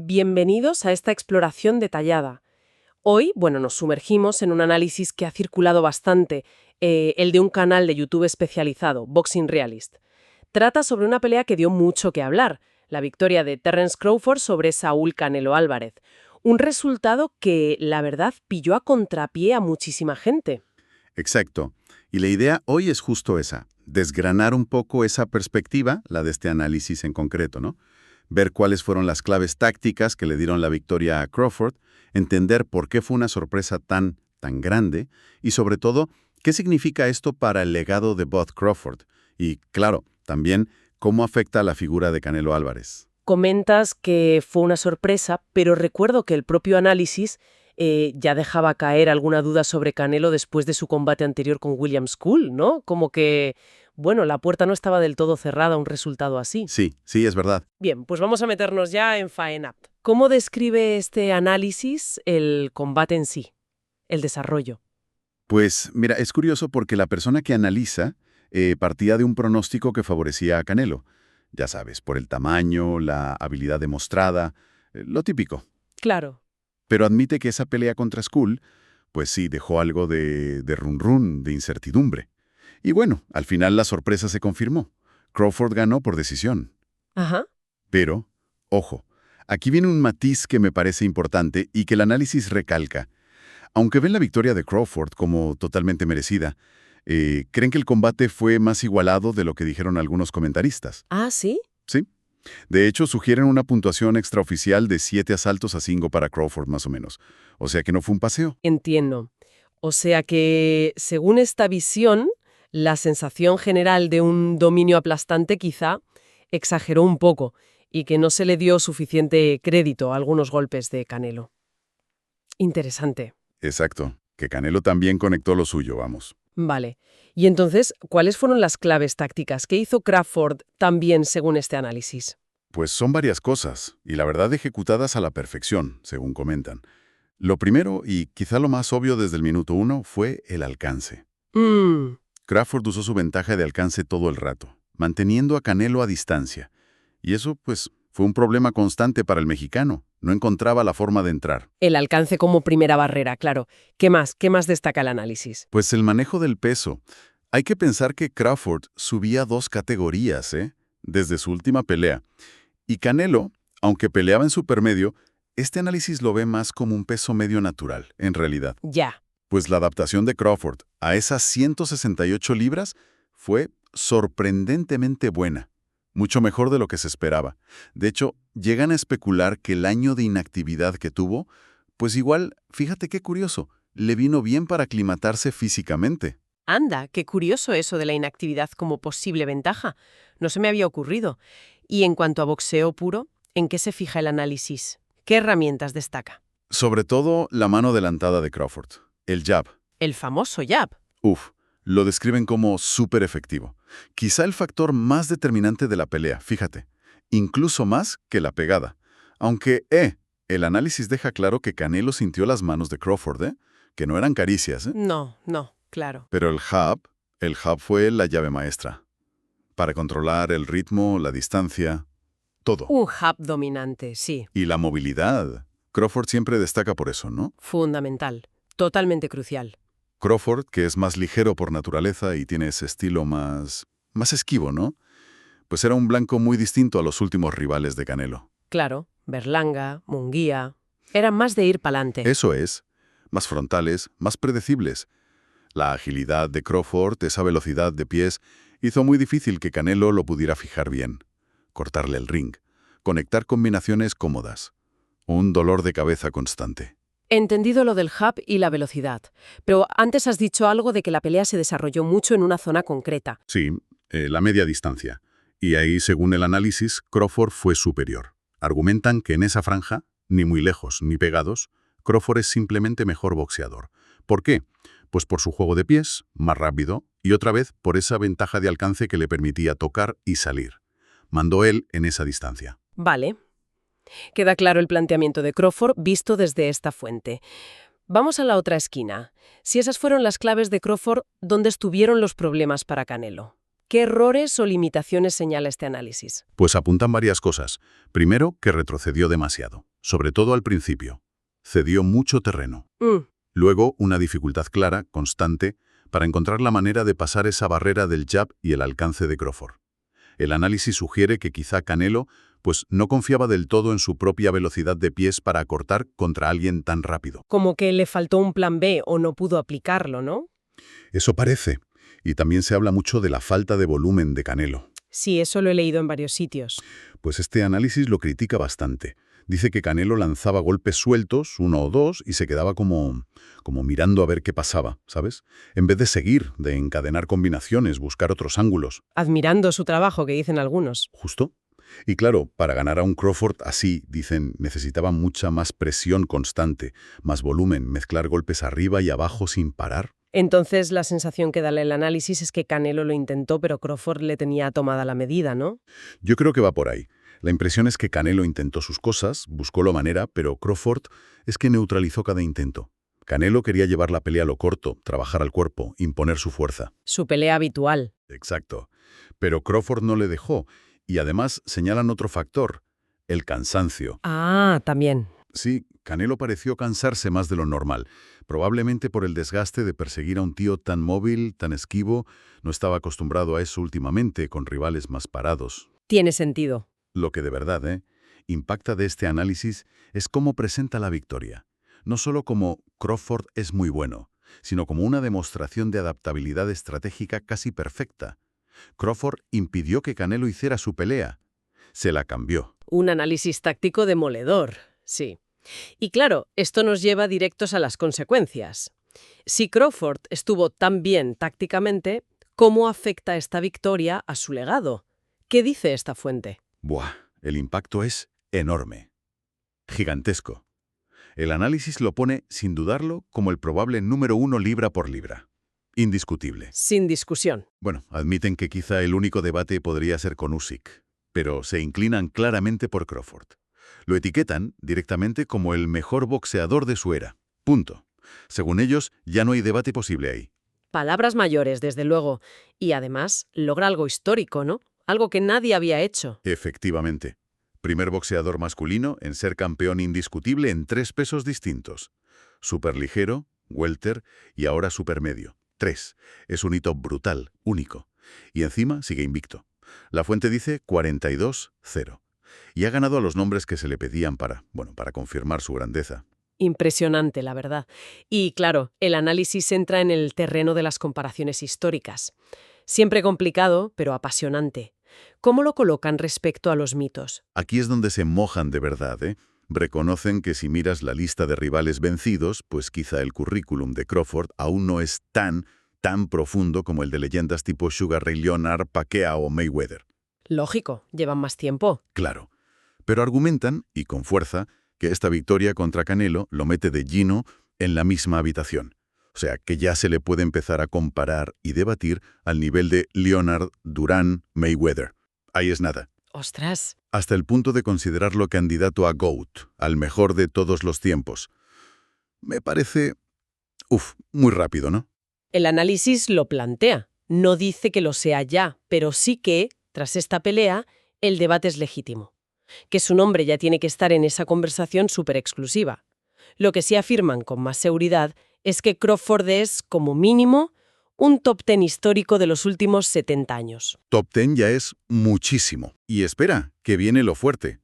Bienvenidos a esta exploración detallada. Hoy, nos sumergimos en un análisis que ha circulado bastante, el de un canal de YouTube especializado, Boxing Realist. Trata sobre una pelea que dio mucho que hablar, la victoria de Terence Crawford sobre Saúl Canelo Álvarez. Un resultado que, la verdad, pilló a contrapié a muchísima gente. Exacto. Y la idea hoy es justo esa, desgranar un poco esa perspectiva, la de este análisis en concreto, ¿no? Ver cuáles fueron las claves tácticas que le dieron la victoria a Crawford, entender por qué fue una sorpresa tan grande y, sobre todo, qué significa esto para el legado de Bud Crawford y, claro, también cómo afecta a la figura de Canelo Álvarez. Comentas que fue una sorpresa, pero recuerdo que el propio análisis ya dejaba caer alguna duda sobre Canelo después de su combate anterior con William School, ¿no? Como que, la puerta no estaba del todo cerrada a un resultado así. Sí, es verdad. Bien, pues vamos a meternos ya en faena. ¿Cómo describe este análisis el combate en sí, el desarrollo? Pues mira, es curioso porque la persona que analiza partía de un pronóstico que favorecía a Canelo. Ya sabes, por el tamaño, la habilidad demostrada, lo típico. Claro. Pero admite que esa pelea contra Skull, pues sí, dejó algo de run run, de incertidumbre. Y bueno, al final la sorpresa se confirmó. Crawford ganó por decisión. Ajá. Pero, ojo, aquí viene un matiz que me parece importante y que el análisis recalca. Aunque ven la victoria de Crawford como totalmente merecida, creen que el combate fue más igualado de lo que dijeron algunos comentaristas. Ah, ¿sí? ¿Sí? De hecho, sugieren una puntuación extraoficial de 7 asaltos a 5 para Crawford, más o menos. O sea que no fue un paseo. Entiendo. O sea que, según esta visión, la sensación general de un dominio aplastante quizá exageró un poco y que no se le dio suficiente crédito a algunos golpes de Canelo. Interesante. Exacto. Que Canelo también conectó lo suyo, vamos. Vale. Y entonces, ¿cuáles fueron las claves tácticas que hizo Crawford también según este análisis? Pues son varias cosas, y la verdad ejecutadas a la perfección, según comentan. Lo primero, y quizá lo más obvio desde el minuto 1, fue el alcance. Mmm, Crawford usó su ventaja de alcance todo el rato, manteniendo a Canelo a distancia. Y eso, pues, fue un problema constante para el mexicano. No encontraba la forma de entrar. el alcance como primera barrera, claro. ¿Qué más? ¿Qué más destaca el análisis? Pues el manejo del peso. Hay que pensar que Crawford subía 2 categorías, desde su última pelea. Y Canelo, aunque peleaba en supermedio, este análisis lo ve más como un peso medio natural, en realidad. Ya. Pues la adaptación de Crawford a esas 168 libras fue sorprendentemente buena, mucho mejor de lo que se esperaba. De hecho, llegan a especular que el año de inactividad que tuvo, pues igual, fíjate qué curioso, le vino bien para aclimatarse físicamente. Anda, qué curioso eso de la inactividad como posible ventaja. No se me había ocurrido. Y en cuanto a boxeo puro, ¿en qué se fija el análisis? ¿Qué herramientas destaca? Sobre todo la mano adelantada de Crawford, el jab. El famoso jab. Uf, lo describen como súper efectivo. Quizá el factor más determinante de la pelea, fíjate, incluso más que la pegada. Aunque, el análisis deja claro que Canelo sintió las manos de Crawford, que no eran caricias, No, claro. pero el jab fue la llave maestra. Para controlar el ritmo, la distancia, todo. Un jab dominante, sí. Y la movilidad. Crawford siempre destaca por eso, ¿no? Fundamental. Totalmente crucial. Crawford, que es más ligero por naturaleza y tiene ese estilo más esquivo, ¿no? Pues era un blanco muy distinto a los últimos rivales de Canelo. Claro, Berlanga, Munguía. Eran más de ir pa'lante. Eso es, más frontales, más predecibles. La agilidad de Crawford, esa velocidad de pies, hizo muy difícil que Canelo lo pudiera fijar bien, cortarle el ring, conectar combinaciones cómodas. Un dolor de cabeza constante. Entendido lo del jab y la velocidad. Pero antes has dicho algo de que la pelea se desarrolló mucho en una zona concreta. Sí, la media distancia. Y ahí, según el análisis, Crawford fue superior. Argumentan que en esa franja, ni muy lejos ni pegados, Crawford es simplemente mejor boxeador. ¿Por qué? Pues por su juego de pies, más rápido, y otra vez por esa ventaja de alcance que le permitía tocar y salir. Mandó él en esa distancia. Vale. Queda claro el planteamiento de Crawford visto desde esta fuente. Vamos a la otra esquina. Si esas fueron las claves de Crawford, ¿dónde estuvieron los problemas para Canelo? ¿Qué errores o limitaciones señala este análisis? Pues apuntan varias cosas. Primero, que retrocedió demasiado, sobre todo al principio. Cedió mucho terreno. Luego, una dificultad clara, constante, para encontrar la manera de pasar esa barrera del jab y el alcance de Crawford. El análisis sugiere que quizá Canelo pues no confiaba del todo en su propia velocidad de pies para acortar contra alguien tan rápido. Como que le faltó un plan B o no pudo aplicarlo, ¿no? Eso parece. Y también se habla mucho de la falta de volumen de Canelo. Sí, eso lo he leído en varios sitios. Pues este análisis lo critica bastante. Dice que Canelo lanzaba golpes sueltos, uno o dos, y se quedaba como mirando a ver qué pasaba, ¿sabes? En vez de seguir, de encadenar combinaciones, buscar otros ángulos. Admirando su trabajo, que dicen algunos. ¿Justo? Y claro, para ganar a un Crawford así, dicen, necesitaba mucha más presión constante, más volumen, mezclar golpes arriba y abajo sin parar. Entonces, la sensación que da el análisis es que Canelo lo intentó, pero Crawford le tenía tomada la medida, ¿no? Yo creo que va por ahí. La impresión es que Canelo intentó sus cosas, buscó la manera, pero Crawford es que neutralizó cada intento. Canelo quería llevar la pelea a lo corto, trabajar al cuerpo, imponer su fuerza. Su pelea habitual. Exacto. Pero Crawford no le dejó. Y además señalan otro factor, el cansancio. Ah, también. Sí, Canelo pareció cansarse más de lo normal, probablemente por el desgaste de perseguir a un tío tan móvil, tan esquivo. No estaba acostumbrado a eso últimamente, con rivales más parados. Tiene sentido. Lo que de verdad, impacta de este análisis es cómo presenta la victoria. No solo como Crawford es muy bueno, sino como una demostración de adaptabilidad estratégica casi perfecta. Crawford impidió que Canelo hiciera su pelea. Se la cambió. Un análisis táctico demoledor, sí. Y claro, esto nos lleva directos a las consecuencias. Si Crawford estuvo tan bien tácticamente, ¿cómo afecta esta victoria a su legado? ¿Qué dice esta fuente? ¡Buah! El impacto es enorme. Gigantesco. El análisis lo pone, sin dudarlo, como el probable número 1 libra por libra. Indiscutible. Sin discusión. Bueno, admiten que quizá el único debate podría ser con Usyk, pero se inclinan claramente por Crawford. Lo etiquetan directamente como el mejor boxeador de su era. Punto. Según ellos, ya no hay debate posible ahí. Palabras mayores, desde luego. Y además, logra algo histórico, ¿no? Algo que nadie había hecho. Efectivamente. Primer boxeador masculino en ser campeón indiscutible en 3 pesos distintos. Superligero, welter y ahora supermedio. 3. Es un hito brutal, único. Y encima sigue invicto. La fuente dice 42-0. Y ha ganado a los nombres que se le pedían para confirmar su grandeza. Impresionante, la verdad. Y claro, el análisis entra en el terreno de las comparaciones históricas. Siempre complicado, pero apasionante. ¿Cómo lo colocan respecto a los mitos? Aquí es donde se mojan de verdad, Reconocen que si miras la lista de rivales vencidos, pues quizá el currículum de Crawford aún no es tan profundo como el de leyendas tipo Sugar Ray Leonard, Pacquiao o Mayweather. Lógico, llevan más tiempo. Claro. Pero argumentan, y con fuerza, que esta victoria contra Canelo lo mete de lleno en la misma habitación. O sea, que ya se le puede empezar a comparar y debatir al nivel de Leonard, Durán, Mayweather. Ahí es nada. ¡Ostras! Hasta el punto de considerarlo candidato a GOAT, al mejor de todos los tiempos. Me parece... muy rápido, ¿no? El análisis lo plantea. No dice que lo sea ya, pero sí que, tras esta pelea, el debate es legítimo. Que su nombre ya tiene que estar en esa conversación súper exclusiva. Lo que sí afirman con más seguridad es que Crawford es, como mínimo, un top 10 histórico de los últimos 70 años. Top 10 ya es muchísimo. Y espera, que viene lo fuerte.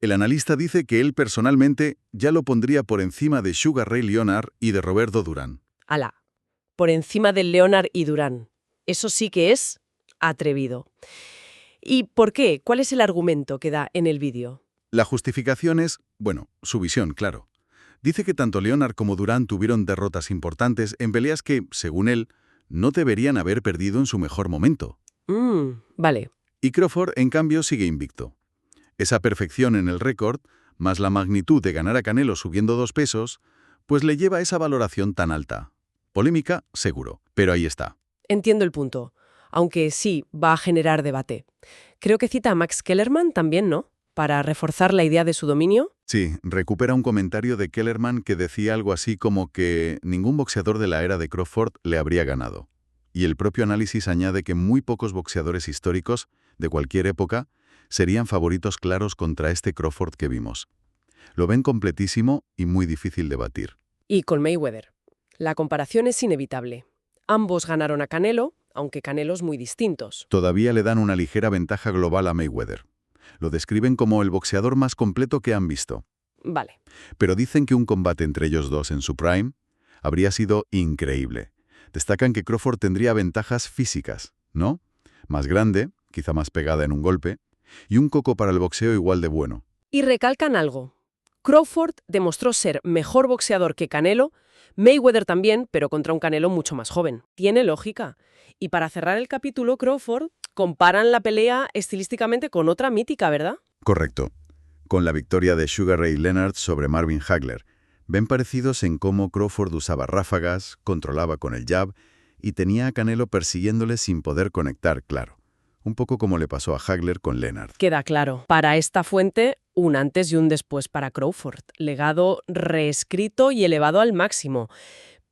El analista dice que él personalmente ya lo pondría por encima de Sugar Ray Leonard y de Roberto Durán. ¡Hala! Por encima de Leonard y Durán. Eso sí que es atrevido. ¿Y por qué? ¿Cuál es el argumento que da en el vídeo? La justificación es, su visión, claro. Dice que tanto Leonard como Durán tuvieron derrotas importantes en peleas que, según él, no deberían haber perdido en su mejor momento. Vale. Y Crawford, en cambio, sigue invicto. Esa perfección en el récord, más la magnitud de ganar a Canelo subiendo 2 pesos, pues le lleva a esa valoración tan alta. Polémica, seguro, pero ahí está. Entiendo el punto, aunque sí va a generar debate. Creo que cita a Max Kellerman también, ¿no? Para reforzar la idea de su dominio. Sí, recupera un comentario de Kellerman que decía algo así como que ningún boxeador de la era de Crawford le habría ganado. Y el propio análisis añade que muy pocos boxeadores históricos, de cualquier época, serían favoritos claros contra este Crawford que vimos. Lo ven completísimo y muy difícil de batir. Y con Mayweather. La comparación es inevitable. Ambos ganaron a Canelo, aunque Canelos muy distintos. Todavía le dan una ligera ventaja global a Mayweather. Lo describen como el boxeador más completo que han visto. Vale. Pero dicen que un combate entre ellos dos en su prime habría sido increíble. Destacan que Crawford tendría ventajas físicas, ¿no? Más grande, quizá más pegada en un golpe, y un coco para el boxeo igual de bueno. Y recalcan algo. Crawford demostró ser mejor boxeador que Canelo, Mayweather también, pero contra un Canelo mucho más joven. Tiene lógica. Y para cerrar el capítulo, Crawford comparan la pelea estilísticamente con otra mítica, ¿verdad? Correcto. Con la victoria de Sugar Ray Leonard sobre Marvin Hagler, ven parecidos en cómo Crawford usaba ráfagas, controlaba con el jab y tenía a Canelo persiguiéndole sin poder conectar, claro. Un poco como le pasó a Hagler con Leonard. Queda claro. Para esta fuente, un antes y un después para Crawford. Legado reescrito y elevado al máximo.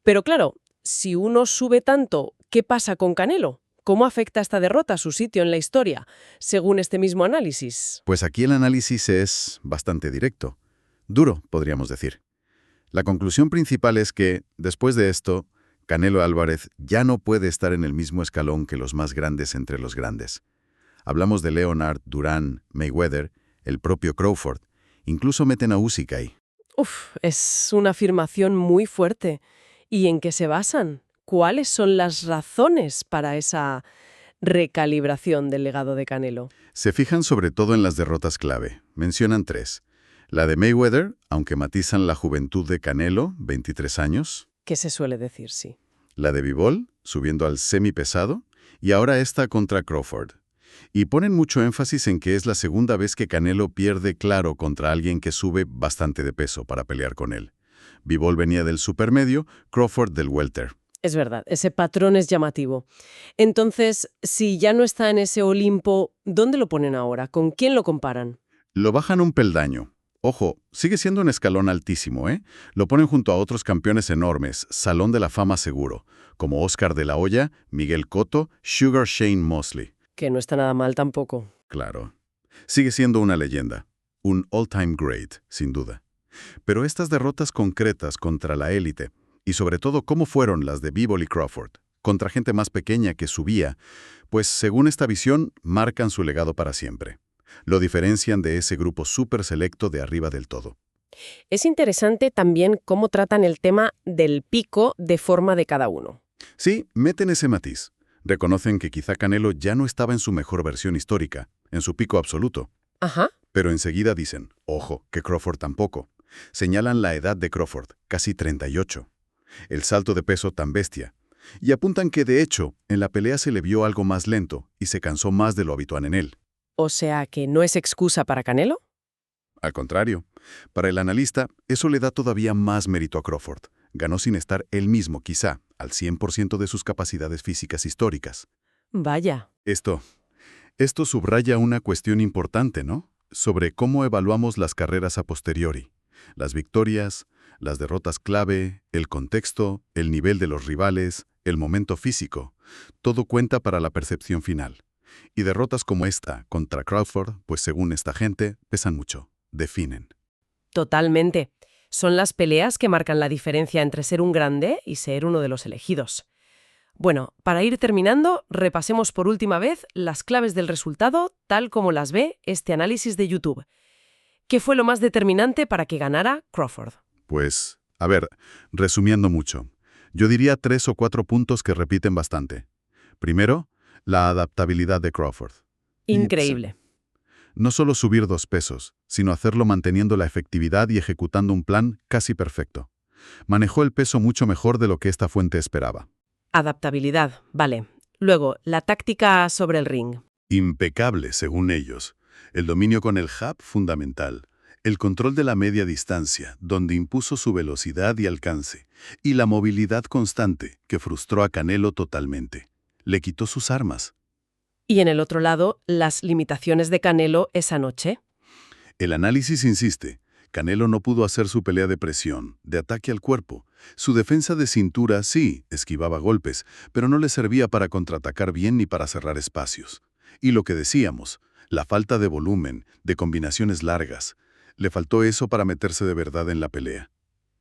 Pero claro, si uno sube tanto, ¿qué pasa con Canelo? ¿Cómo afecta esta derrota a su sitio en la historia, según este mismo análisis? Pues aquí el análisis es bastante directo. Duro, podríamos decir. La conclusión principal es que, después de esto, Canelo Álvarez ya no puede estar en el mismo escalón que los más grandes entre los grandes. Hablamos de Leonard, Durán, Mayweather, el propio Crawford. Incluso meten a Usyk ahí. Es una afirmación muy fuerte. ¿Y en qué se basan? ¿Cuáles son las razones para esa recalibración del legado de Canelo? Se fijan sobre todo en las derrotas clave. Mencionan 3. La de Mayweather, aunque matizan la juventud de Canelo, 23 años. ¿Qué se suele decir, sí? La de Bivol, subiendo al semipesado. Y ahora esta contra Crawford. Y ponen mucho énfasis en que es la segunda vez que Canelo pierde claro contra alguien que sube bastante de peso para pelear con él. Bivol venía del supermedio, Crawford del welter. Es verdad, ese patrón es llamativo. Entonces, si ya no está en ese Olimpo, ¿dónde lo ponen ahora? ¿Con quién lo comparan? Lo bajan un peldaño. Ojo, sigue siendo un escalón altísimo, ¿eh? Lo ponen junto a otros campeones enormes, Salón de la Fama seguro, como Oscar de la Hoya, Miguel Cotto, Sugar Shane Mosley. Que no está nada mal tampoco. Claro. Sigue siendo una leyenda, un all-time great, sin duda. Pero estas derrotas concretas contra la élite, y sobre todo cómo fueron las de Bivol y Crawford, contra gente más pequeña que subía, pues según esta visión, marcan su legado para siempre. Lo diferencian de ese grupo súper selecto de arriba del todo. Es interesante también cómo tratan el tema del pico de forma de cada uno. Sí, meten ese matiz. Reconocen que quizá Canelo ya no estaba en su mejor versión histórica, en su pico absoluto. Ajá. Pero enseguida dicen, ojo, que Crawford tampoco. Señalan la edad de Crawford, casi 38. El salto de peso tan bestia. Y apuntan que, de hecho, en la pelea se le vio algo más lento y se cansó más de lo habitual en él. O sea, que no es excusa para Canelo. Al contrario, para el analista, eso le da todavía más mérito a Crawford. Ganó sin estar él mismo, quizá, al 100% de sus capacidades físicas históricas. Vaya. Esto subraya una cuestión importante, ¿no? Sobre cómo evaluamos las carreras a posteriori. Las victorias, las derrotas clave, el contexto, el nivel de los rivales, el momento físico. Todo cuenta para la percepción final. Y derrotas como esta, contra Crawford, pues según esta gente, pesan mucho, definen. Totalmente. Son las peleas que marcan la diferencia entre ser un grande y ser uno de los elegidos. Bueno, para ir terminando, repasemos por última vez las claves del resultado, tal como las ve este análisis de YouTube. ¿Qué fue lo más determinante para que ganara Crawford? Pues, a ver, resumiendo mucho, yo diría 3 o 4 puntos que repiten bastante. Primero, la adaptabilidad de Crawford. Increíble. No solo subir 2 pesos, sino hacerlo manteniendo la efectividad y ejecutando un plan casi perfecto. Manejó el peso mucho mejor de lo que esta fuente esperaba. Adaptabilidad, vale. Luego, la táctica sobre el ring. Impecable, según ellos. El dominio con el jab fundamental. El control de la media distancia, donde impuso su velocidad y alcance. Y la movilidad constante, que frustró a Canelo totalmente. Le quitó sus armas. Y en el otro lado, las limitaciones de Canelo esa noche. El análisis insiste. Canelo no pudo hacer su pelea de presión, de ataque al cuerpo. Su defensa de cintura sí, esquivaba golpes, pero no le servía para contraatacar bien ni para cerrar espacios. Y lo que decíamos, la falta de volumen, de combinaciones largas. Le faltó eso para meterse de verdad en la pelea.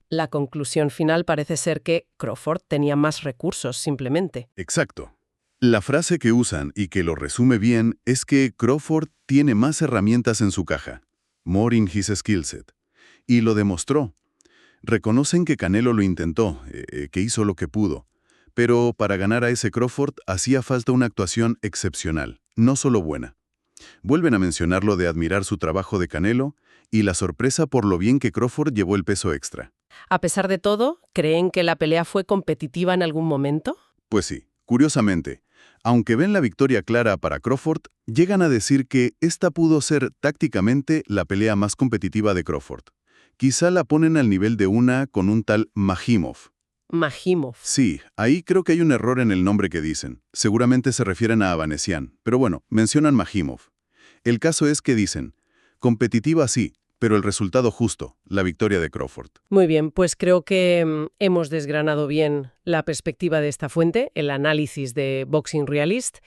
La conclusión final parece ser que Crawford tenía más recursos, simplemente. Exacto. La frase que usan y que lo resume bien es que Crawford tiene más herramientas en su caja. More in his skill set. Y lo demostró. Reconocen que Canelo lo intentó, que hizo lo que pudo. Pero para ganar a ese Crawford hacía falta una actuación excepcional, no solo buena. Vuelven a mencionar lo de admirar su trabajo de Canelo y la sorpresa por lo bien que Crawford llevó el peso extra. A pesar de todo, ¿creen que la pelea fue competitiva en algún momento? Pues sí, curiosamente, aunque ven la victoria clara para Crawford, llegan a decir que esta pudo ser tácticamente la pelea más competitiva de Crawford. Quizá la ponen al nivel de una con un tal Majimov. Majimov. Sí, ahí creo que hay un error en el nombre que dicen. Seguramente se refieren a Avanesian, pero bueno, mencionan Majimov. El caso es que dicen, competitiva sí, pero el resultado justo, la victoria de Crawford. Muy bien, pues creo que hemos desgranado bien la perspectiva de esta fuente, el análisis de Boxing Realist.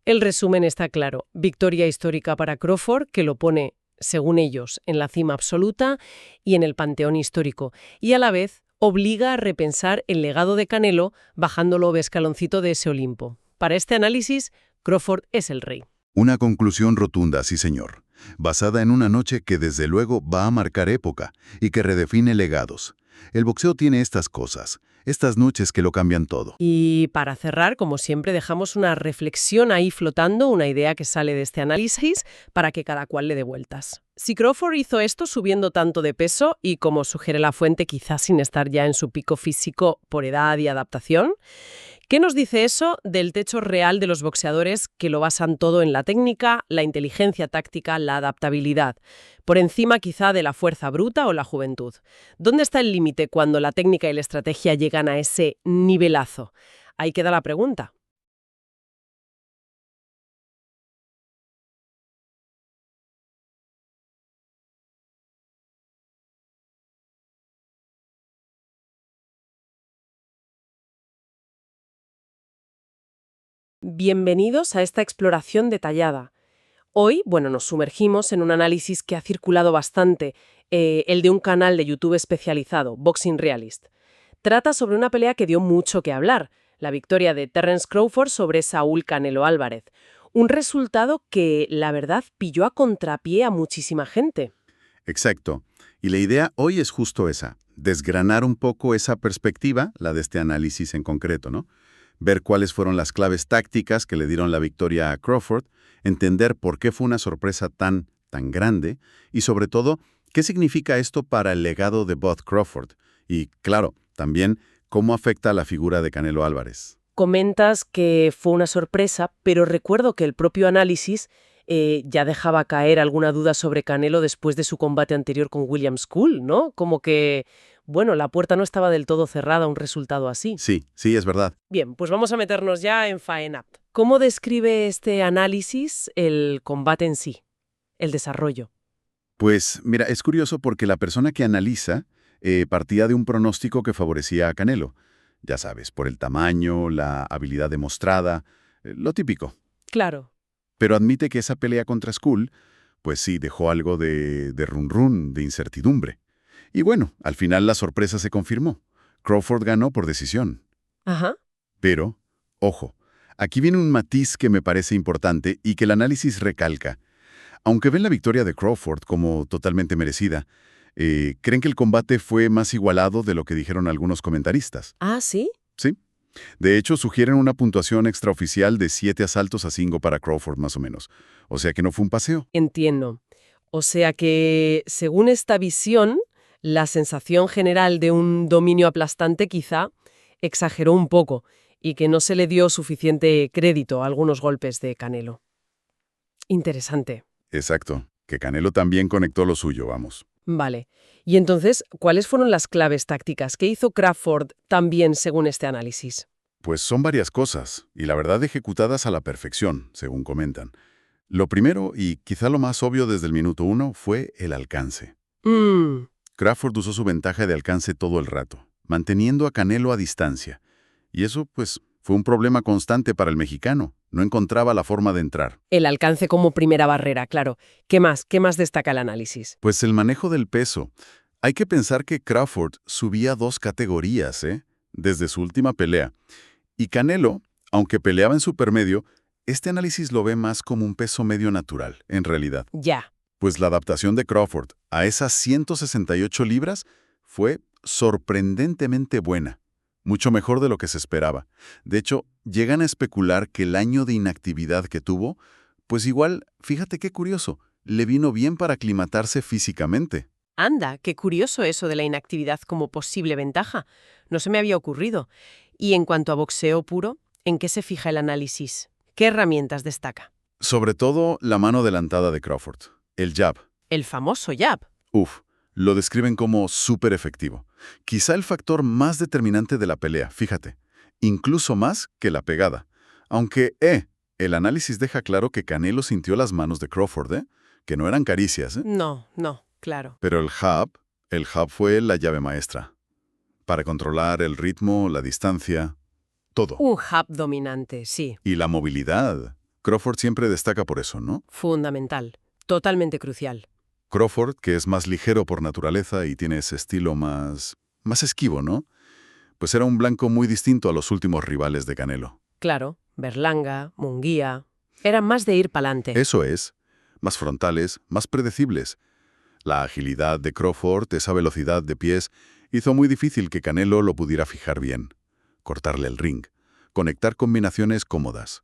El resumen está claro, victoria histórica para Crawford, que lo pone, según ellos, en la cima absoluta y en el panteón histórico, y a la vez obliga a repensar el legado de Canelo bajándolo de escaloncito de ese Olimpo. Para este análisis, Crawford es el rey. Una conclusión rotunda, sí señor, basada en una noche que desde luego va a marcar época y que redefine legados. El boxeo tiene estas cosas, estas noches que lo cambian todo. Y para cerrar, como siempre, dejamos una reflexión ahí flotando, una idea que sale de este análisis, para que cada cual le dé vueltas. Si Crawford hizo esto subiendo tanto de peso y, como sugiere la fuente, quizás sin estar ya en su pico físico por edad y adaptación, ¿qué nos dice eso del techo real de los boxeadores que lo basan todo en la técnica, la inteligencia táctica, la adaptabilidad? Por encima quizá de la fuerza bruta o la juventud. ¿Dónde está el límite cuando la técnica y la estrategia llegan a ese nivelazo? Ahí queda la pregunta. Bienvenidos a esta exploración detallada. Hoy, nos sumergimos en un análisis que ha circulado bastante, el de un canal de YouTube especializado, Boxing Realist. Trata sobre una pelea que dio mucho que hablar, la victoria de Terence Crawford sobre Saúl Canelo Álvarez. Un resultado que, la verdad, pilló a contrapié a muchísima gente. Exacto. Y la idea hoy es justo esa, desgranar un poco esa perspectiva, la de este análisis en concreto, ¿no? Ver cuáles fueron las claves tácticas que le dieron la victoria a Crawford, entender por qué fue una sorpresa tan grande y, sobre todo, qué significa esto para el legado de Bud Crawford y, claro, también cómo afecta a la figura de Canelo Álvarez. Comentas que fue una sorpresa, pero recuerdo que el propio análisis ya dejaba caer alguna duda sobre Canelo después de su combate anterior con William School, ¿no? Como que, la puerta no estaba del todo cerrada a un resultado así. Sí, es verdad. Bien, pues vamos a meternos ya en faena. ¿Cómo describe este análisis el combate en sí, el desarrollo? Pues mira, es curioso porque la persona que analiza partía de un pronóstico que favorecía a Canelo. Ya sabes, por el tamaño, la habilidad demostrada, lo típico. Claro. Pero admite que esa pelea contra Skull, pues sí, dejó algo de run-run, de incertidumbre. Y bueno, al final la sorpresa se confirmó. Crawford ganó por decisión. Ajá. Pero, ojo, aquí viene un matiz que me parece importante y que el análisis recalca. Aunque ven la victoria de Crawford como totalmente merecida, creen que el combate fue más igualado de lo que dijeron algunos comentaristas. Ah, ¿sí? Sí. De hecho, sugieren una puntuación extraoficial de 7 asaltos a 5 para Crawford, más o menos. O sea que no fue un paseo. Entiendo. O sea que, según esta visión, la sensación general de un dominio aplastante quizá exageró un poco y que no se le dio suficiente crédito a algunos golpes de Canelo. Interesante. Exacto. Que Canelo también conectó lo suyo, vamos. Vale. Y entonces, ¿cuáles fueron las claves tácticas que hizo Crawford también según este análisis? Pues son varias cosas, y la verdad ejecutadas a la perfección, según comentan. Lo primero, y quizá lo más obvio desde el minuto 1, fue el alcance. Crawford usó su ventaja de alcance todo el rato, manteniendo a Canelo a distancia. Y eso, pues, fue un problema constante para el mexicano. No encontraba la forma de entrar. El alcance como primera barrera, claro. ¿Qué más? ¿Qué más destaca el análisis? Pues el manejo del peso. Hay que pensar que Crawford subía 2 categorías, desde su última pelea. Y Canelo, aunque peleaba en supermedio, este análisis lo ve más como un peso medio natural, en realidad. Ya. Pues la adaptación de Crawford a esas 168 libras fue sorprendentemente buena. Mucho mejor de lo que se esperaba. De hecho, llegan a especular que el año de inactividad que tuvo, pues igual, fíjate qué curioso, le vino bien para aclimatarse físicamente. Anda, qué curioso eso de la inactividad como posible ventaja. No se me había ocurrido. Y en cuanto a boxeo puro, ¿en qué se fija el análisis? ¿Qué herramientas destaca? Sobre todo la mano adelantada de Crawford, el jab. El famoso jab. Lo describen como súper efectivo. Quizá el factor más determinante de la pelea, fíjate. Incluso más que la pegada. Aunque, el análisis deja claro que Canelo sintió las manos de Crawford, que no eran caricias, No, claro. Pero el jab fue la llave maestra. Para controlar el ritmo, la distancia, todo. Un jab dominante, sí. Y la movilidad. Crawford siempre destaca por eso, ¿no? Fundamental. Totalmente crucial. Crawford, que es más ligero por naturaleza y tiene ese estilo más esquivo, ¿no? Pues era un blanco muy distinto a los últimos rivales de Canelo. Claro, Berlanga, Munguía. Eran más de ir pa'lante. Eso es. Más frontales, más predecibles. La agilidad de Crawford, esa velocidad de pies, hizo muy difícil que Canelo lo pudiera fijar bien. Cortarle el ring. Conectar combinaciones cómodas.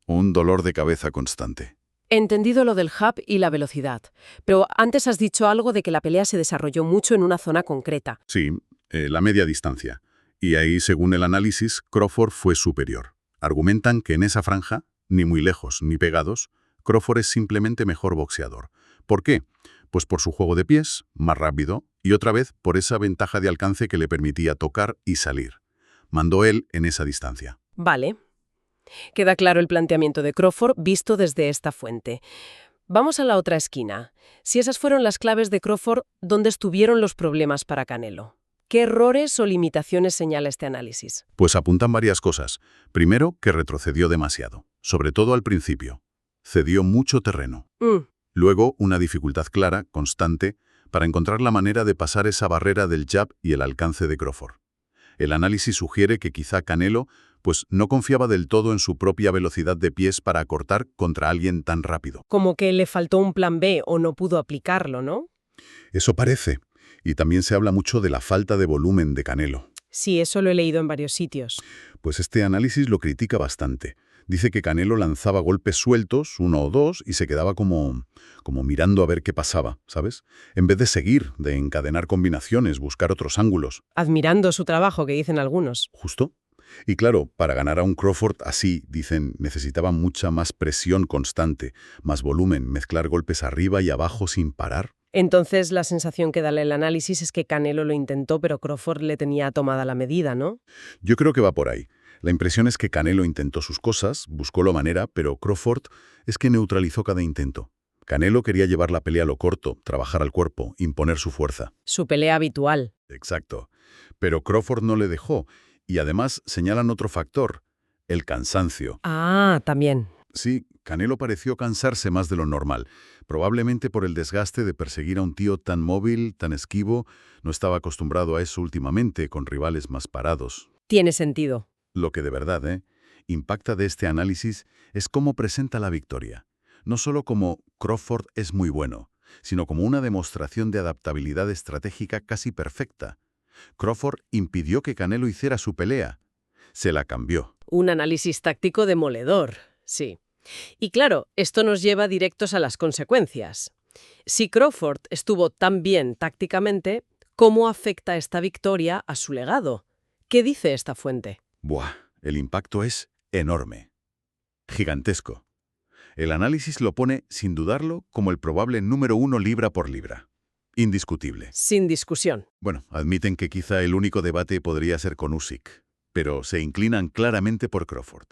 Un dolor de cabeza constante. Entendido lo del hub y la velocidad. Pero antes has dicho algo de que la pelea se desarrolló mucho en una zona concreta. Sí, la media distancia. Y ahí, según el análisis, Crawford fue superior. Argumentan que en esa franja, ni muy lejos ni pegados, Crawford es simplemente mejor boxeador. ¿Por qué? Pues por su juego de pies, más rápido, y otra vez por esa ventaja de alcance que le permitía tocar y salir. Mandó él en esa distancia. Vale. Queda claro el planteamiento de Crawford visto desde esta fuente. Vamos a la otra esquina. Si esas fueron las claves de Crawford, ¿dónde estuvieron los problemas para Canelo? ¿Qué errores o limitaciones señala este análisis? Pues apuntan varias cosas. Primero, que retrocedió demasiado, sobre todo al principio. Cedió mucho terreno. Luego, una dificultad clara, constante, para encontrar la manera de pasar esa barrera del jab y el alcance de Crawford. El análisis sugiere que quizá Canelo pues no confiaba del todo en su propia velocidad de pies para acortar contra alguien tan rápido. Como que le faltó un plan B o no pudo aplicarlo, ¿no? Eso parece. Y también se habla mucho de la falta de volumen de Canelo. Sí, eso lo he leído en varios sitios. Pues este análisis lo critica bastante. Dice que Canelo lanzaba golpes sueltos, 1 o 2, y se quedaba como mirando a ver qué pasaba, ¿sabes? En vez de seguir, de encadenar combinaciones, buscar otros ángulos. Admirando su trabajo, que dicen algunos. Justo. Y claro, para ganar a un Crawford así, dicen, necesitaba mucha más presión constante, más volumen, mezclar golpes arriba y abajo sin parar. Entonces, la sensación que da el análisis es que Canelo lo intentó, pero Crawford le tenía tomada la medida, ¿no? Yo creo que va por ahí. La impresión es que Canelo intentó sus cosas, buscó la manera, pero Crawford es que neutralizó cada intento. Canelo quería llevar la pelea a lo corto, trabajar al cuerpo, imponer su fuerza. Su pelea habitual. Exacto. Pero Crawford no le dejó. Y además señalan otro factor, el cansancio. Ah, también. Sí, Canelo pareció cansarse más de lo normal, probablemente por el desgaste de perseguir a un tío tan móvil, tan esquivo. No estaba acostumbrado a eso últimamente, con rivales más parados. Tiene sentido. Lo que de verdad, impacta de este análisis es cómo presenta la victoria. No solo como Crawford es muy bueno, sino como una demostración de adaptabilidad estratégica casi perfecta. Crawford impidió que Canelo hiciera su pelea. Se la cambió. Un análisis táctico demoledor, sí. Y claro, esto nos lleva directos a las consecuencias. Si Crawford estuvo tan bien tácticamente, ¿cómo afecta esta victoria a su legado? ¿Qué dice esta fuente? El impacto es enorme. Gigantesco. El análisis lo pone, sin dudarlo, como el probable número 1 libra por libra. Indiscutible. Sin discusión. Bueno, admiten que quizá el único debate podría ser con Usyk, pero se inclinan claramente por Crawford.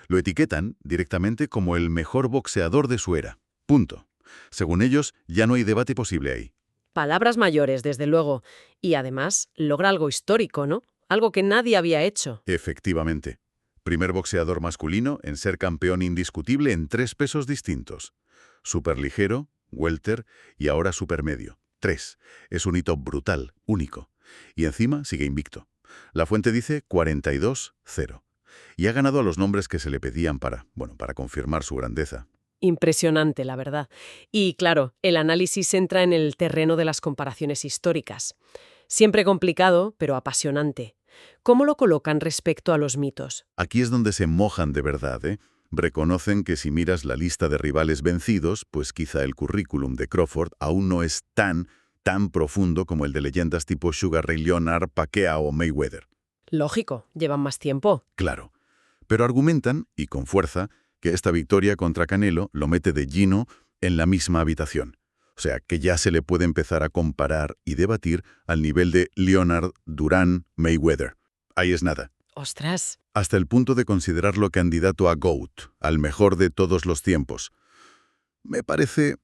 Lo etiquetan directamente como el mejor boxeador de su era. Punto. Según ellos, ya no hay debate posible ahí. Palabras mayores, desde luego. Y además logra algo histórico, ¿no? Algo que nadie había hecho. Efectivamente. Primer boxeador masculino en ser campeón indiscutible en 3 pesos distintos. Superligero, welter y ahora supermedio. 3. Es un hito brutal, único. Y encima sigue invicto. La fuente dice 42-0. Y ha ganado a los nombres que se le pedían para confirmar su grandeza. Impresionante, la verdad. Y claro, el análisis entra en el terreno de las comparaciones históricas. Siempre complicado, pero apasionante. ¿Cómo lo colocan respecto a los mitos? Aquí es donde se mojan de verdad, ¿eh? Reconocen que si miras la lista de rivales vencidos, pues quizá el currículum de Crawford aún no es tan profundo como el de leyendas tipo Sugar Ray Leonard, Pacquiao o Mayweather. Lógico, llevan más tiempo. Claro. Pero argumentan, y con fuerza, que esta victoria contra Canelo lo mete de lleno en la misma habitación. O sea, que ya se le puede empezar a comparar y debatir al nivel de Leonard, Durán, Mayweather. Ahí es nada. ¡Ostras! Hasta el punto de considerarlo candidato a GOAT, al mejor de todos los tiempos. Me parece...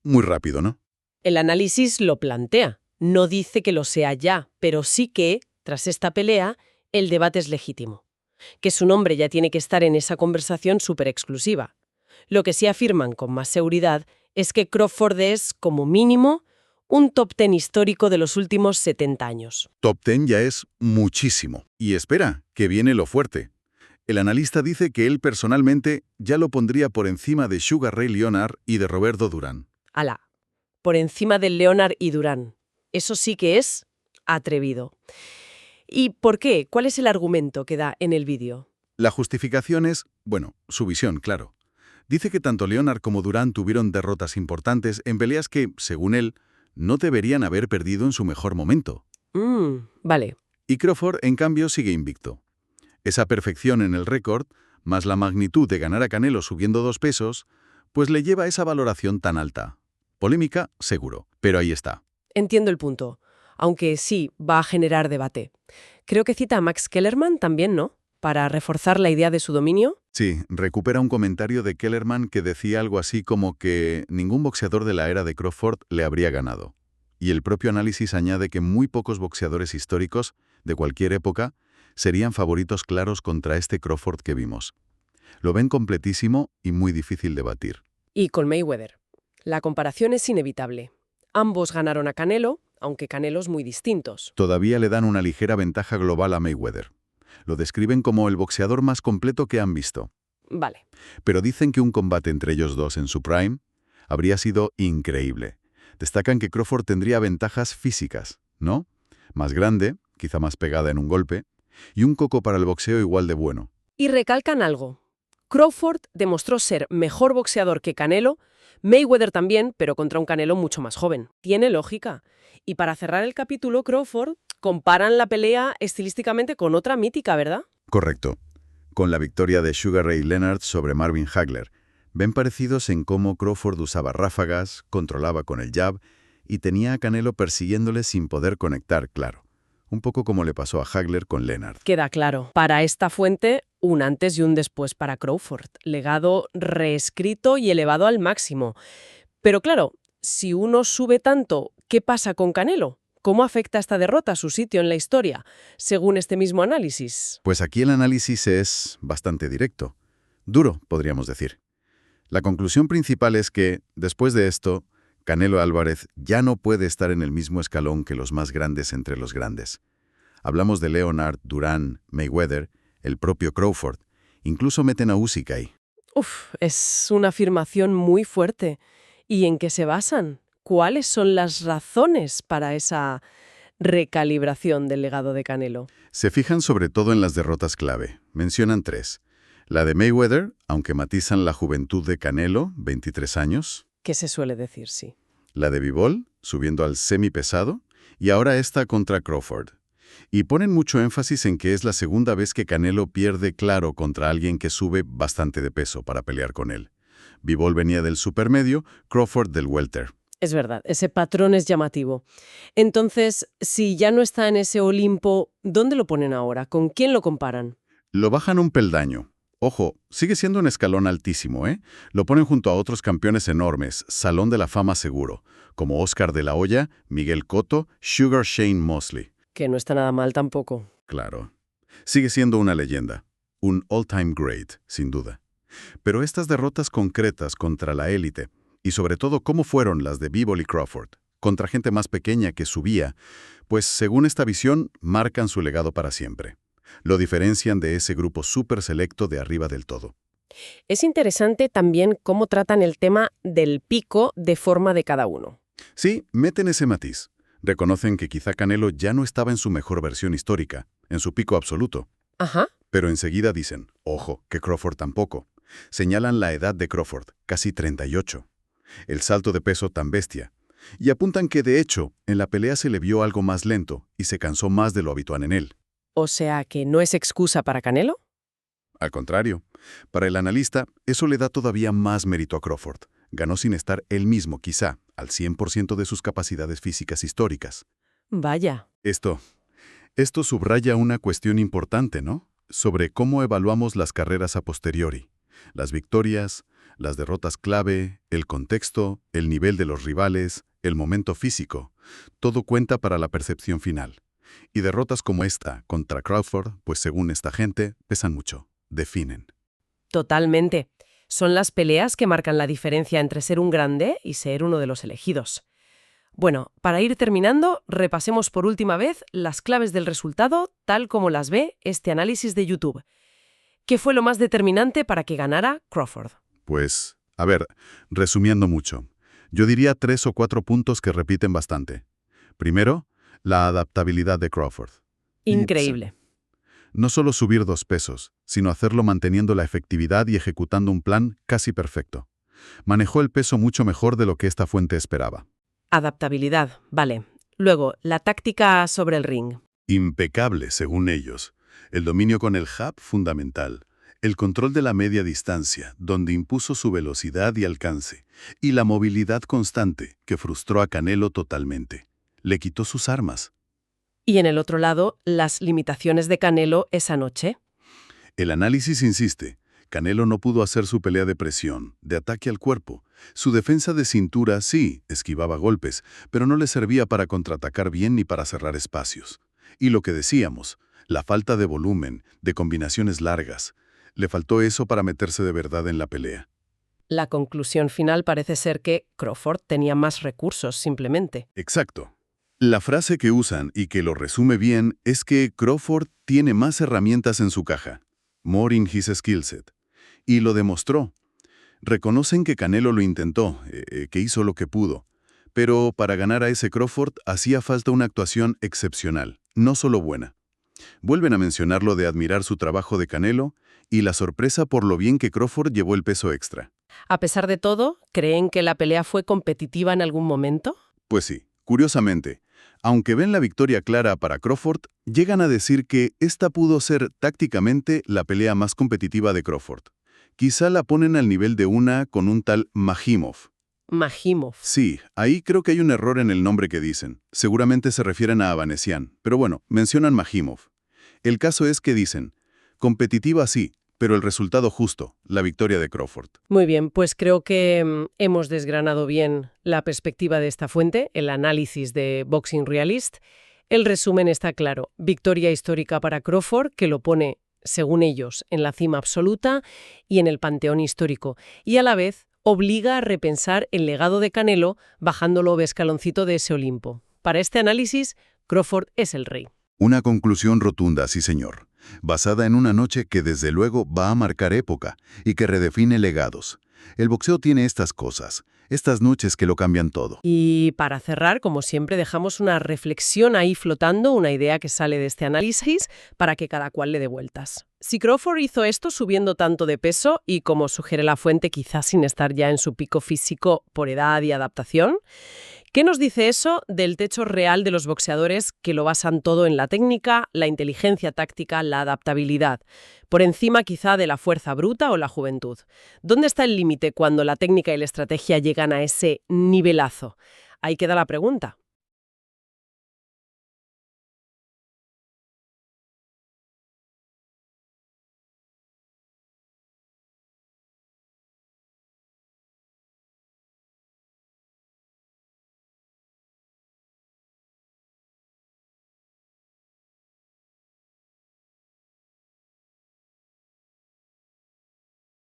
muy rápido, ¿no? El análisis lo plantea. No dice que lo sea ya, pero sí que, tras esta pelea, el debate es legítimo. Que su nombre ya tiene que estar en esa conversación súper exclusiva. Lo que sí afirman con más seguridad es que Crawford es, como mínimo, un top 10 histórico de los últimos 70 años. Top 10 ya es muchísimo. Y espera, que viene lo fuerte. El analista dice que él personalmente ya lo pondría por encima de Sugar Ray Leonard y de Roberto Durán. Alá, por encima de Leonard y Durán. Eso sí que es atrevido. ¿Y por qué? ¿Cuál es el argumento que da en el vídeo? La justificación es, su visión, claro. Dice que tanto Leonard como Durán tuvieron derrotas importantes en peleas que, según él, no deberían haber perdido en su mejor momento. Vale. Y Crawford, en cambio, sigue invicto. Esa perfección en el récord, más la magnitud de ganar a Canelo subiendo 2 pesos, pues le lleva a esa valoración tan alta. Polémica, seguro, pero ahí está. Entiendo el punto, aunque sí va a generar debate. Creo que cita a Max Kellerman también, ¿no? Para reforzar la idea de su dominio. Sí, recupera un comentario de Kellerman que decía algo así como que ningún boxeador de la era de Crawford le habría ganado. Y el propio análisis añade que muy pocos boxeadores históricos, de cualquier época, serían favoritos claros contra este Crawford que vimos. Lo ven completísimo y muy difícil de batir. Y con Mayweather. La comparación es inevitable. Ambos ganaron a Canelo, aunque Canelos muy distintos. Todavía le dan una ligera ventaja global a Mayweather. Lo describen como el boxeador más completo que han visto. Vale. Pero dicen que un combate entre ellos dos en su prime habría sido increíble. Destacan que Crawford tendría ventajas físicas, ¿no? Más grande, quizá más pegada en un golpe, y un coco para el boxeo igual de bueno. Y recalcan algo. Crawford demostró ser mejor boxeador que Canelo, Mayweather también, pero contra un Canelo mucho más joven. Tiene lógica. Y para cerrar el capítulo, Crawford comparan la pelea estilísticamente con otra mítica, ¿verdad? Correcto. Con la victoria de Sugar Ray Leonard sobre Marvin Hagler, ven parecidos en cómo Crawford usaba ráfagas, controlaba con el jab y tenía a Canelo persiguiéndole sin poder conectar, claro. Un poco como le pasó a Hagler con Leonard. Queda claro. Para esta fuente, un antes y un después para Crawford. Legado reescrito y elevado al máximo. Pero claro, si uno sube tanto, ¿qué pasa con Canelo? ¿Cómo afecta esta derrota a su sitio en la historia, según este mismo análisis? Pues aquí el análisis es bastante directo. Duro, podríamos decir. La conclusión principal es que, después de esto, Canelo Álvarez ya no puede estar en el mismo escalón que los más grandes entre los grandes. Hablamos de Leonard, Durán, Mayweather, el propio Crawford. Incluso meten a Usyk ahí. Es una afirmación muy fuerte. ¿Y en qué se basan? ¿Cuáles son las razones para esa recalibración del legado de Canelo? Se fijan sobre todo en las derrotas clave. Mencionan 3. La de Mayweather, aunque matizan la juventud de Canelo, 23 años. ¿Qué se suele decir, sí? La de Bivol, subiendo al semipesado. Y ahora esta contra Crawford. Y ponen mucho énfasis en que es la segunda vez que Canelo pierde claro contra alguien que sube bastante de peso para pelear con él. Bivol venía del supermedio, Crawford del welter. Es verdad, ese patrón es llamativo. Entonces, si ya no está en ese Olimpo, ¿dónde lo ponen ahora? ¿Con quién lo comparan? Lo bajan un peldaño. Ojo, sigue siendo un escalón altísimo, ¿eh? Lo ponen junto a otros campeones enormes, Salón de la Fama seguro, como Oscar de la Hoya, Miguel Cotto, Sugar Shane Mosley. Que no está nada mal tampoco. Claro. Sigue siendo una leyenda, un all-time great, sin duda. Pero estas derrotas concretas contra la élite, y sobre todo cómo fueron las de Bivol y Crawford, contra gente más pequeña que subía, pues según esta visión, marcan su legado para siempre. Lo diferencian de ese grupo súper selecto de arriba del todo. Es interesante también cómo tratan el tema del pico de forma de cada uno. Sí, meten ese matiz. Reconocen que quizá Canelo ya no estaba en su mejor versión histórica, en su pico absoluto. Ajá. Pero enseguida dicen, ojo, que Crawford tampoco. Señalan la edad de Crawford, casi 38. El salto de peso tan bestia. Y apuntan que, de hecho, en la pelea se le vio algo más lento y se cansó más de lo habitual en él. O sea, que no es excusa para Canelo. Al contrario, para el analista, eso le da todavía más mérito a Crawford. Ganó sin estar él mismo, quizá, al 100% de sus capacidades físicas históricas. Vaya. Esto subraya una cuestión importante, ¿no? Sobre cómo evaluamos las carreras a posteriori. Las victorias, las derrotas clave, el contexto, el nivel de los rivales, el momento físico. Todo cuenta para la percepción final. Y derrotas como esta contra Crawford, pues según esta gente, pesan mucho, definen. Totalmente. Son las peleas que marcan la diferencia entre ser un grande y ser uno de los elegidos. Bueno, para ir terminando, repasemos por última vez las claves del resultado tal como las ve este análisis de YouTube. ¿Qué fue lo más determinante para que ganara Crawford? Pues, a ver, resumiendo mucho, yo diría 3 o 4 puntos que repiten bastante. Primero, la adaptabilidad de Crawford. Increíble. No solo subir 2 pesos, sino hacerlo manteniendo la efectividad y ejecutando un plan casi perfecto. Manejó el peso mucho mejor de lo que esta fuente esperaba. Adaptabilidad, vale. Luego, la táctica sobre el ring. Impecable, según ellos. El dominio con el jab fundamental. El control de la media distancia, donde impuso su velocidad y alcance. Y la movilidad constante, que frustró a Canelo totalmente. Le quitó sus armas. Y en el otro lado, las limitaciones de Canelo esa noche. El análisis insiste. Canelo no pudo hacer su pelea de presión, de ataque al cuerpo. Su defensa de cintura sí, esquivaba golpes, pero no le servía para contraatacar bien ni para cerrar espacios. Y lo que decíamos, la falta de volumen, de combinaciones largas. Le faltó eso para meterse de verdad en la pelea. La conclusión final parece ser que Crawford tenía más recursos, simplemente. Exacto. La frase que usan y que lo resume bien es que Crawford tiene más herramientas en su caja. More in his skill set. Y lo demostró. Reconocen que Canelo lo intentó, que hizo lo que pudo. Pero para ganar a ese Crawford hacía falta una actuación excepcional, no solo buena. Vuelven a mencionar lo de admirar su trabajo de Canelo y la sorpresa por lo bien que Crawford llevó el peso extra. A pesar de todo, ¿creen que la pelea fue competitiva en algún momento? Pues sí, curiosamente, aunque ven la victoria clara para Crawford, llegan a decir que esta pudo ser tácticamente la pelea más competitiva de Crawford. Quizá la ponen al nivel de una con un tal Mahimov. Mahimov. Sí, ahí creo que hay un error en el nombre que dicen. Seguramente se refieren a Avanesian, pero bueno, mencionan Mahimov. El caso es que dicen, competitiva sí, pero el resultado justo, la victoria de Crawford. Muy bien, pues creo que hemos desgranado bien la perspectiva de esta fuente, el análisis de Boxing Realist. El resumen está claro. Victoria histórica para Crawford, que lo pone, según ellos, en la cima absoluta y en el panteón histórico. Y a la vez obliga a repensar el legado de Canelo, bajándolo escaloncito de ese Olimpo. Para este análisis, Crawford es el rey. Una conclusión rotunda, sí señor, basada en una noche que desde luego va a marcar época y que redefine legados. El boxeo tiene estas cosas, estas noches que lo cambian todo. Y para cerrar, como siempre, dejamos una reflexión ahí flotando, una idea que sale de este análisis, para que cada cual le dé vueltas. Si Crawford hizo esto subiendo tanto de peso y, como sugiere la fuente, quizás sin estar ya en su pico físico por edad y adaptación, ¿qué nos dice eso del techo real de los boxeadores que lo basan todo en la técnica, la inteligencia táctica, la adaptabilidad? Por encima quizá de la fuerza bruta o la juventud. ¿Dónde está el límite cuando la técnica y la estrategia llegan a ese nivelazo? Ahí queda la pregunta.